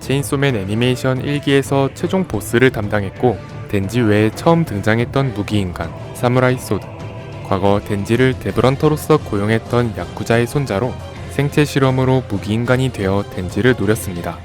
체인소맨 애니메이션 1기에서 최종 보스를 담당했고 덴지 외에 처음 등장했던 무기인간 사무라이 소드. 과거 덴지를 데브런터로서 고용했던 야쿠자의 손자로 생체 실험으로 무기인간이 되어 덴지를 노렸습니다.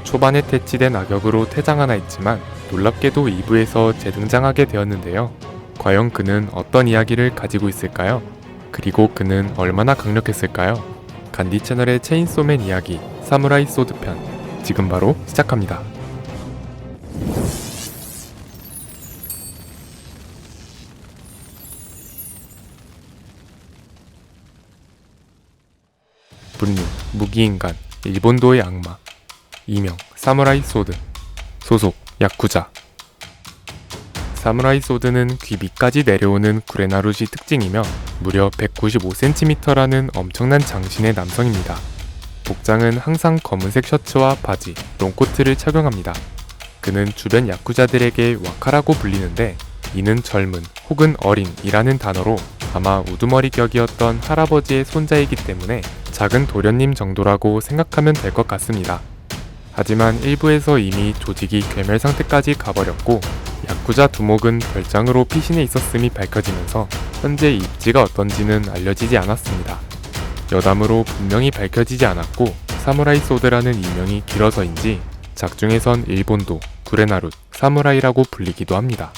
초반에 퇴치된 악역으로 퇴장하나 했지만 놀랍게도 2부에서 재등장하게 되었는데요. 과연 그는 어떤 이야기를 가지고 있을까요? 그리고 그는 얼마나 강력했을까요? 간디 채널의 체인소맨 이야기 사무라이 소드 편 지금 바로 시작합니다. 분류, 무기인간, 일본도의 악마, 이명, 사무라이 소드, 소속, 야쿠자. 사무라이 소드는 귀 밑까지 내려오는 구레나룻이 특징이며 무려 195cm라는 엄청난 장신의 남성입니다. 복장은 항상 검은색 셔츠와 바지, 롱코트를 착용합니다. 그는 주변 야쿠자들에게 와카라고 불리는데 이는 젊은 혹은 어린이라는 단어로 아마 우두머리 격이었던 할아버지의 손자이기 때문에 작은 도련님 정도라고 생각하면 될 것 같습니다. 하지만 일부에서 이미 조직이 괴멸 상태까지 가버렸고 야쿠자 두목은 별장으로 피신해 있었음이 밝혀지면서 현재 입지가 어떤지는 알려지지 않았습니다. 여담으로 분명히 밝혀지지 않았고 사무라이 소드라는 이명이 길어서인지 작중에선 일본도, 구레나룻, 사무라이라고 불리기도 합니다.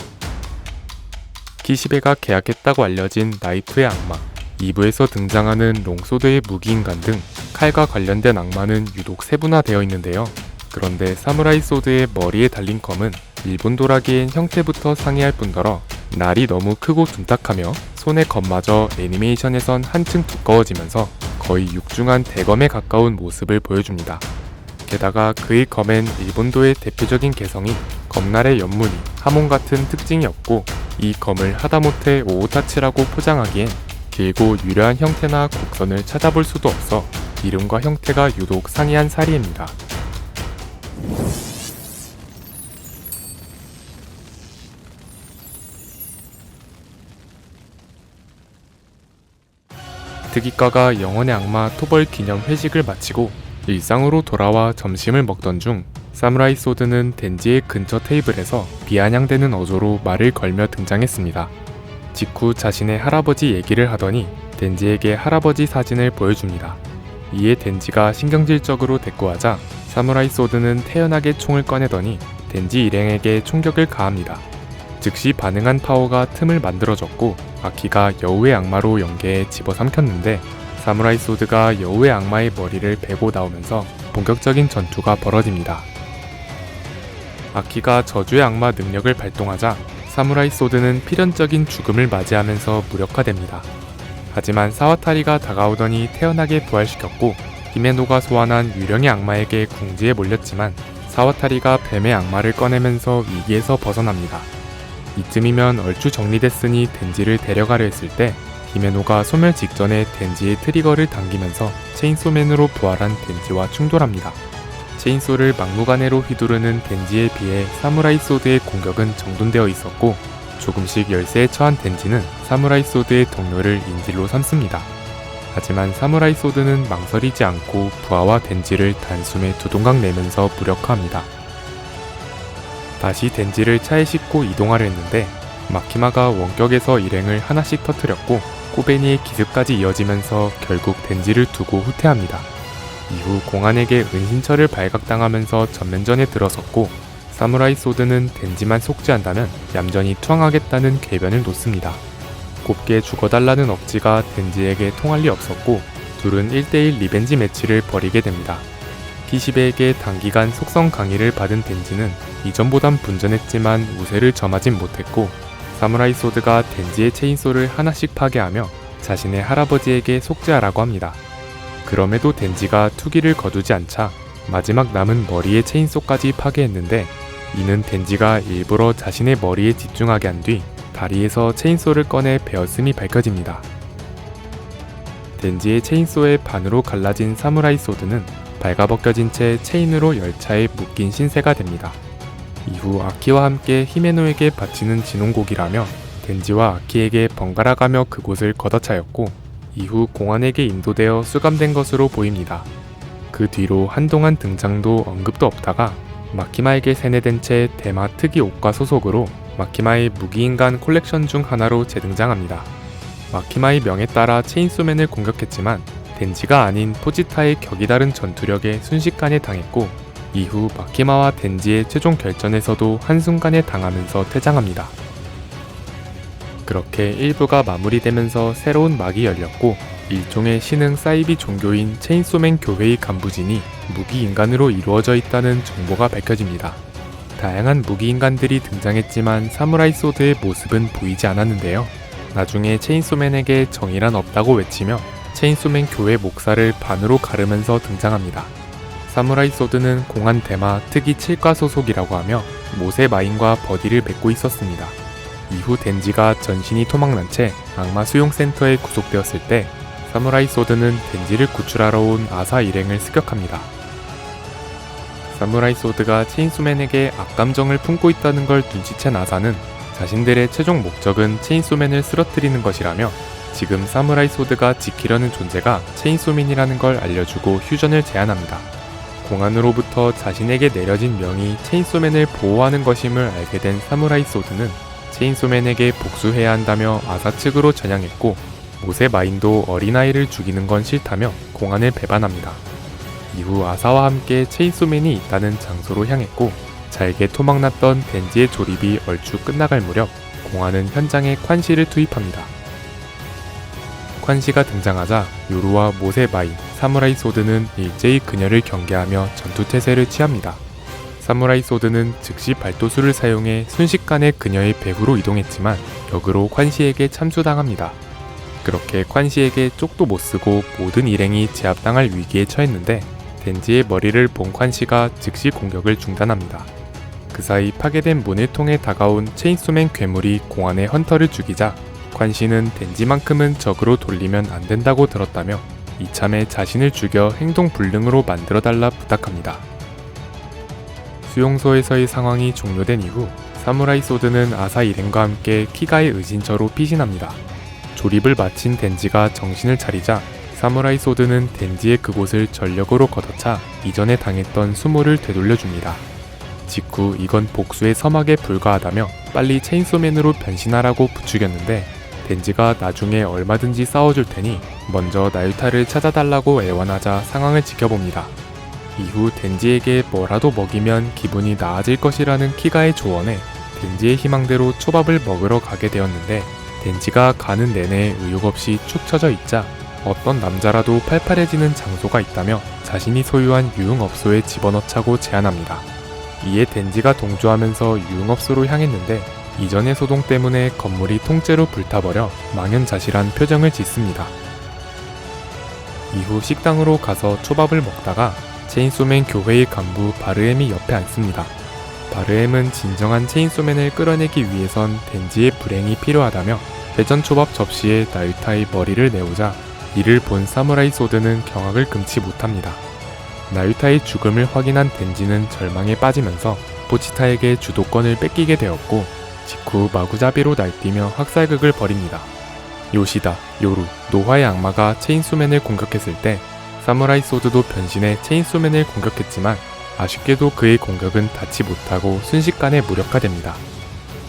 키시베가 계약했다고 알려진 나이프의 악마, 2부에서 등장하는 롱소드의 무기인간 등 칼과 관련된 악마는 유독 세분화되어 있는데요. 그런데 사무라이 소드의 머리에 달린 검은 일본도라기엔 형태부터 상이할 뿐더러 날이 너무 크고 둔탁하며 손의 검마저 애니메이션에선 한층 두꺼워지면서 거의 육중한 대검에 가까운 모습을 보여줍니다. 게다가 그의 검엔 일본도의 대표적인 개성인 검날의 연무늬, 하몬 같은 특징이 없고 이 검을 하다못해 오오타치라고 포장하기엔 길고 유려한 형태나 곡선을 찾아볼 수도 없어 이름과 형태가 유독 상이한 사리입니다. 특이과가 영혼의 악마 토벌 기념 회식을 마치고 일상으로 돌아와 점심을 먹던 중 사무라이 소드는 덴지의 근처 테이블에서 비아냥대는 어조로 말을 걸며 등장했습니다. 직후 자신의 할아버지 얘기를 하더니 덴지에게 할아버지 사진을 보여줍니다. 이에 덴지가 신경질적으로 대꾸하자 사무라이 소드는 태연하게 총을 꺼내더니 덴지 일행에게 총격을 가합니다. 즉시 반응한 파워가 틈을 만들어줬고 아키가 여우의 악마로 연계해 집어삼켰는데 사무라이 소드가 여우의 악마의 머리를 베고 나오면서 본격적인 전투가 벌어집니다. 아키가 저주의 악마 능력을 발동하자 사무라이 소드는 필연적인 죽음을 맞이하면서 무력화됩니다. 하지만 사와타리가 다가오더니 태연하게 부활시켰고 히메노가 소환한 유령의 악마에게 궁지에 몰렸지만 사와타리가 뱀의 악마를 꺼내면서 위기에서 벗어납니다. 이쯤이면 얼추 정리됐으니 덴지를 데려가려 했을 때 히메노가 소멸 직전에 덴지의 트리거를 당기면서 체인소맨으로 부활한 덴지와 충돌합니다. 체인소를 막무가내로 휘두르는 덴지에 비해 사무라이 소드의 공격은 정돈되어 있었고 조금씩 열세에 처한 덴지는 사무라이 소드의 동료를 인질로 삼습니다. 하지만 사무라이 소드는 망설이지 않고 부하와 덴지를 단숨에 두동강 내면서 무력화합니다. 다시 덴지를 차에 싣고 이동하려 했는데 마키마가 원격에서 일행을 하나씩 터뜨렸고 코베니의 기습까지 이어지면서 결국 덴지를 두고 후퇴합니다. 이후 공안에게 은신처를 발각당하면서 전면전에 들어섰고 사무라이 소드는 덴지만 속죄한다면 얌전히 투항하겠다는 궤변을 놓습니다. 곱게 죽어달라는 억지가 덴지에게 통할 리 없었고 둘은 1대1 리벤지 매치를 벌이게 됩니다. 키시베에게 단기간 속성 강의를 받은 덴지는 이전보단 분전했지만 우세를 점하진 못했고 사무라이 소드가 덴지의 체인소를 하나씩 파괴하며 자신의 할아버지에게 속죄하라고 합니다. 그럼에도 덴지가 투기를 거두지 않자 마지막 남은 머리의 체인소까지 파괴했는데 이는 덴지가 일부러 자신의 머리에 집중하게 한 뒤 다리에서 체인소를 꺼내 베었음이 밝혀집니다. 덴지의 체인소의 반으로 갈라진 사무라이 소드는 발가벗겨진 채 체인으로 열차에 묶인 신세가 됩니다. 이후 아키와 함께 히메노에게 바치는 진홍곡이라며 덴지와 아키에게 번갈아가며 그곳을 걷어차였고 이후 공안에게 인도되어 수감된 것으로 보입니다. 그 뒤로 한동안 등장도 언급도 없다가 마키마에게 세뇌된 채 대마 특이 옷과 소속으로 마키마의 무기인간 콜렉션 중 하나로 재등장합니다. 마키마의 명에 따라 체인소맨을 공격했지만 덴지가 아닌 포지타의 격이 다른 전투력에 순식간에 당했고 이후 마키마와 덴지의 최종 결전에서도 한순간에 당하면서 퇴장합니다. 그렇게 1부가 마무리되면서 새로운 막이 열렸고 일종의 신흥 사이비 종교인 체인소맨 교회의 간부진이 무기인간으로 이루어져 있다는 정보가 밝혀집니다. 다양한 무기인간들이 등장했지만 사무라이 소드의 모습은 보이지 않았는데요. 나중에 체인소맨에게 정의란 없다고 외치며 체인소맨 교회 목사를 반으로 가르면서 등장합니다. 사무라이 소드는 공안 대마 특이 7과 소속이라고 하며 모세 마인과 버디를 맺고 있었습니다. 이후 덴지가 전신이 토막난 채 악마 수용센터에 구속되었을 때 사무라이 소드는 덴지를 구출하러 온 아사 일행을 습격합니다. 사무라이 소드가 체인소맨에게 악감정을 품고 있다는 걸 눈치챈 아사는 자신들의 최종 목적은 체인소맨을 쓰러뜨리는 것이라며 지금 사무라이 소드가 지키려는 존재가 체인소맨이라는 걸 알려주고 휴전을 제안합니다. 공안으로부터 자신에게 내려진 명이 체인소맨을 보호하는 것임을 알게 된 사무라이 소드는 체인소맨에게 복수해야 한다며 아사 측으로 전향했고 모세 마인도 어린아이를 죽이는 건 싫다며 공안을 배반합니다. 이후 아사와 함께 체인소맨이 있다는 장소로 향했고 잘게 토막났던 덴지의 조립이 얼추 끝나갈 무렵 공안은 현장에 콴시를 투입합니다. 콴시가 등장하자 요루와 모세 마인, 사무라이 소드는 일제히 그녀를 경계하며 전투태세를 취합니다. 사무라이 소드는 즉시 발도수를 사용해 순식간에 그녀의 배후로 이동했지만 역으로 콴시에게 참수당합니다. 그렇게 콴시에게 쪽도 못쓰고 모든 일행이 제압당할 위기에 처했는데 덴지의 머리를 본 콴시가 즉시 공격을 중단합니다. 그 사이 파괴된 문을 통해 다가온 체인소맨 괴물이 공안의 헌터를 죽이자 콴시는 덴지만큼은 적으로 돌리면 안 된다고 들었다며 이참에 자신을 죽여 행동 불능으로 만들어달라 부탁합니다. 수용소에서의 상황이 종료된 이후 사무라이 소드는 아사 일행과 함께 키가의 의신처로 피신합니다. 조립을 마친 덴지가 정신을 차리자 사무라이 소드는 덴지의 그곳을 전력으로 걷어차 이전에 당했던 수모를 되돌려줍니다. 직후 이건 복수의 서막에 불과하다며 빨리 체인소맨으로 변신하라고 부추겼는데 덴지가 나중에 얼마든지 싸워줄 테니 먼저 나유타를 찾아달라고 애원하자 상황을 지켜봅니다. 이후 덴지에게 뭐라도 먹이면 기분이 나아질 것이라는 키가의 조언에 덴지의 희망대로 초밥을 먹으러 가게 되었는데 덴지가 가는 내내 의욕 없이 축 처져 있자 어떤 남자라도 팔팔해지는 장소가 있다며 자신이 소유한 유흥업소에 집어넣자고 제안합니다. 이에 덴지가 동조하면서 유흥업소로 향했는데 이전의 소동 때문에 건물이 통째로 불타버려 망연자실한 표정을 짓습니다. 이후 식당으로 가서 초밥을 먹다가 체인소맨 교회의 간부 바르엠이 옆에 앉습니다. 바르엠은 진정한 체인소맨을 끌어내기 위해선 덴지의 불행이 필요하다며 회전 초밥 접시에 나유타의 머리를 내오자 이를 본 사무라이 소드는 경악을 금치 못합니다. 나유타의 죽음을 확인한 덴지는 절망에 빠지면서 포치타에게 주도권을 뺏기게 되었고 직후 마구잡이로 날뛰며 학살극을 벌입니다. 요시다, 요루, 노화의 악마가 체인소맨을 공격했을 때 사무라이 소드도 변신해 체인소맨을 공격했지만 아쉽게도 그의 공격은 닿지 못하고 순식간에 무력화됩니다.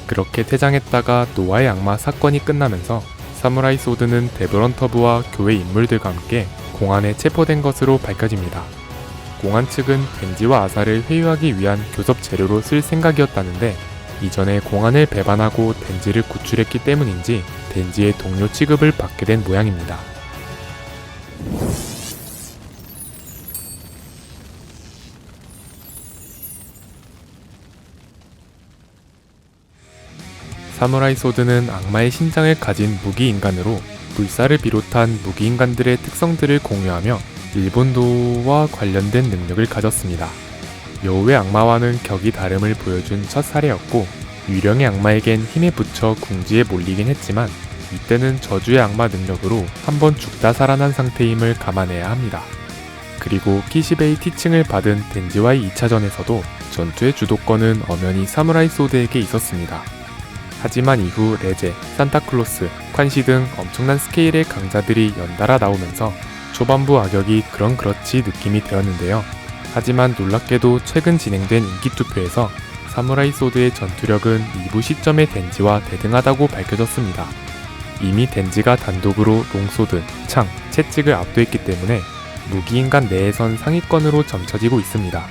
그렇게 퇴장했다가 노화의 악마 사건이 끝나면서 사무라이 소드는 데브런터브와 교회 인물들과 함께 공안에 체포된 것으로 밝혀집니다. 공안 측은 덴지와 아사를 회유하기 위한 교섭 재료로 쓸 생각이었다는데 이전에 공안을 배반하고 덴지를 구출했기 때문인지 덴지의 동료 취급을 받게 된 모양입니다. 사무라이 소드는 악마의 심장을 가진 무기인간으로 불사를 비롯한 무기인간들의 특성들을 공유하며 일본도와 관련된 능력을 가졌습니다. 여우의 악마와는 격이 다름을 보여준 첫 사례였고 유령의 악마에겐 힘에 부쳐 궁지에 몰리긴 했지만 이때는 저주의 악마 능력으로 한번 죽다 살아난 상태임을 감안해야 합니다. 그리고 키시베이 티칭을 받은 덴지와의 2차전에서도 전투의 주도권은 엄연히 사무라이 소드에게 있었습니다. 하지만 이후 레제, 산타클로스, 콴시 등 엄청난 스케일의 강자들이 연달아 나오면서 초반부 악역이 그렇지 느낌이 되었는데요. 하지만 놀랍게도 최근 진행된 인기투표에서 사무라이 소드의 전투력은 2부 시점의 덴지와 대등하다고 밝혀졌습니다. 이미 덴지가 단독으로 롱소드, 창, 채찍을 압도했기 때문에 무기인간 내에선 상위권으로 점쳐지고 있습니다.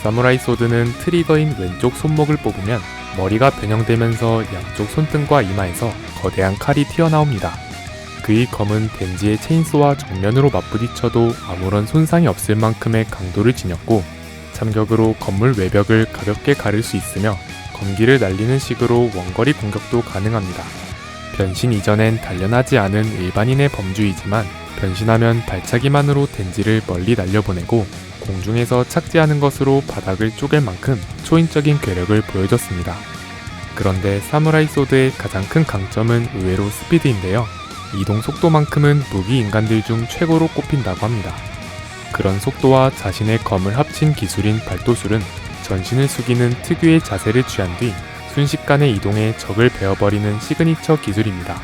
사무라이 소드는 트리거인 왼쪽 손목을 뽑으면 머리가 변형되면서 양쪽 손등과 이마에서 거대한 칼이 튀어나옵니다. 그의 검은 덴지의 체인소와 정면으로 맞부딪혀도 아무런 손상이 없을 만큼의 강도를 지녔고 참격으로 건물 외벽을 가볍게 가를 수 있으며 검기를 날리는 식으로 원거리 공격도 가능합니다. 변신 이전엔 단련하지 않은 일반인의 범주이지만 변신하면 발차기만으로 덴지를 멀리 날려보내고 공중에서 착지하는 것으로 바닥을 쪼갤 만큼 초인적인 괴력을 보여줬습니다. 그런데 사무라이 소드의 가장 큰 강점은 의외로 스피드인데요. 이동 속도만큼은 무기 인간들 중 최고로 꼽힌다고 합니다. 그런 속도와 자신의 검을 합친 기술인 발도술은 전신을 숙이는 특유의 자세를 취한 뒤 순식간에 이동해 적을 베어버리는 시그니처 기술입니다.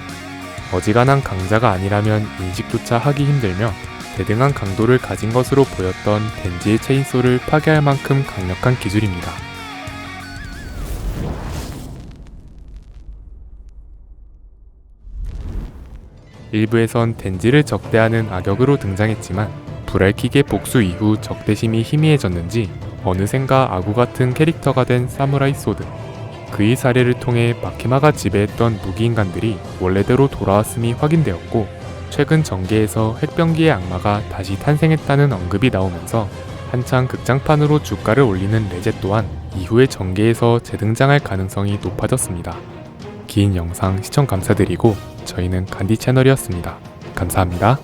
어지간한 강자가 아니라면 인식조차 하기 힘들며 대등한 강도를 가진 것으로 보였던 덴지의 체인소를 파괴할 만큼 강력한 기술입니다. 일부에선 덴지를 적대하는 악역으로 등장했지만 브랄킥의 복수 이후 적대심이 희미해졌는지 어느샌가 아구 같은 캐릭터가 된 사무라이 소드. 그의 사례를 통해 마키마가 지배했던 무기인간들이 원래대로 돌아왔음이 확인되었고 최근 전개에서 핵병기의 악마가 다시 탄생했다는 언급이 나오면서 한창 극장판으로 주가를 올리는 레제 또한 이후의 전개에서 재등장할 가능성이 높아졌습니다. 긴 영상 시청 감사드리고 저희는 간디 채널이었습니다. 감사합니다.